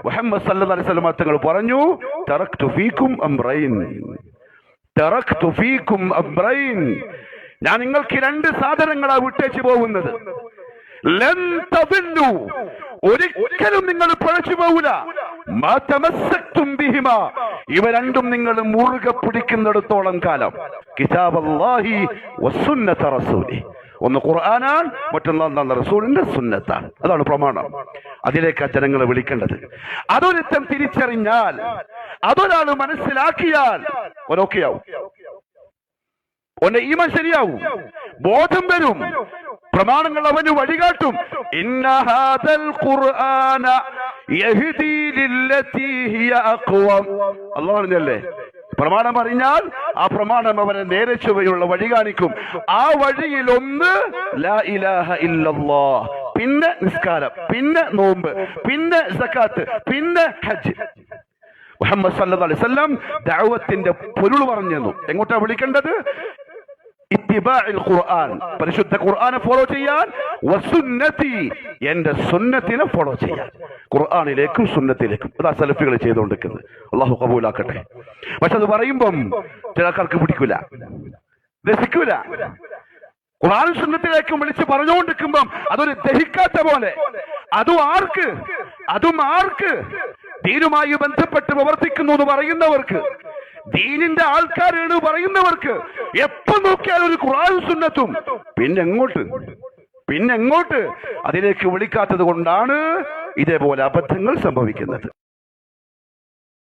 മുഹമ്മദ് സല്ലല്ലാഹു അലൈഹി വസല്ലം തങ്ങൾ പറഞ്ഞു, തറക്തു ഫീക്കും അംറൈൻ, ഞാൻ നിങ്ങൾക്ക് രണ്ട് സാധനങ്ങളാ വിട്ടേച്ചു പോകുന്നത്. ലൻ തദില്ലു, ഒരിക്കലും നിങ്ങൾ പിഴച്ചു പോകൂല. മാ തമസ്സക്തും ബിഹിമാ, ഇവ രണ്ടും നിങ്ങൾ മുറുകെ പിടിക്കുന്നിടത്തോളം കാലം. കിതാബല്ലാഹി വസുന്നത റസൂലി, ഒന്ന് ഖുർആനാണ്, മറ്റൊന്ന് റസൂലിന്റെ സുന്നത്താണ്. അതാണ് പ്രമാണം. അതിലേക്കാ ജനങ്ങളെ വിളിക്കേണ്ടത്. അതൊരുത്തം തിരിച്ചറിഞ്ഞാൽ, അതൊരാൾ മനസ്സിലാക്കിയാൽ ഓനൊക്കെയാവും, ഓന്റെ ഈമാൻ ശരിയാവും, ബോധം വരും, പ്രമാണങ്ങൾ അവന് വഴികാട്ടും. ഇന്ന ഹാദൽ ഖുർആന യഹ്ദി ലില്ലതി ഹിയ അഖ്വം, അല്ലാഹു പറഞ്ഞല്ലേ, പ്രമാണം അറിഞ്ഞാൽ ആ പ്രമാണം അവനെ നേരെ ചൊവ്വയുള്ള വഴി കാണിക്കും. ആ വഴിയിൽ ഒന്ന് ലാ ഇലാഹ ഇല്ലല്ലാഹ്, പിന്നെ നിസ്കാരം, പിന്നെ നോമ്പ്, പിന്നെ സക്കാത്ത്, പിന്നെ ഹജ്ജ്. മുഹമ്മദ് സല്ലല്ലാഹു അലൈഹി വസല്ലം ദഅവത്തിന്റെ പൊരുൾ പറഞ്ഞു. എങ്ങോട്ടാ വിളിക്കേണ്ടത്? ഇത്തിബാഉൽ ഖുർആൻ, പരിശുദ്ധ ഖുർആനെ ഫോളോ ചെയ്യാൻ, വസുന്നതി, എന്റെ സുന്നത്തിനെ ഫോളോ ചെയ്യാൻ. ഖുർആനിലേക്കും സുന്നത്തിലേക്കും. അതാ സലഫികൾ ചെയ്തുകൊണ്ടിരിക്കുന്നത്. അള്ളാഹു കബൂലാക്കട്ടെ. പക്ഷെ അത് പറയുമ്പം ചില ആൾക്കാർക്ക് പിടിക്കൂല, രസിക്കൂല. ഖുർആനും സുന്നത്തിലേക്കും വിളിച്ച് പറഞ്ഞുകൊണ്ടിരിക്കുമ്പം അതൊരു ദഹിക്കാത്ത പോലെ. അതും ആർക്ക് ദീനുമായി ബന്ധപ്പെട്ട് പ്രവർത്തിക്കുന്നു എന്ന് പറയുന്നവർക്ക്, ദീനിന്റെ ആൾക്കാരാണ് പറയുന്നവർക്ക്, എപ്പോ നോക്കിയാലും ഒരു ഖുർആനും സുന്നത്തും. പിന്നെ എങ്ങോട്ട് അതിലേക്ക് വിളിക്കാത്തത് കൊണ്ടാണ് ഇതേപോലെ അബദ്ധങ്ങൾ സംഭവിക്കുന്നത്.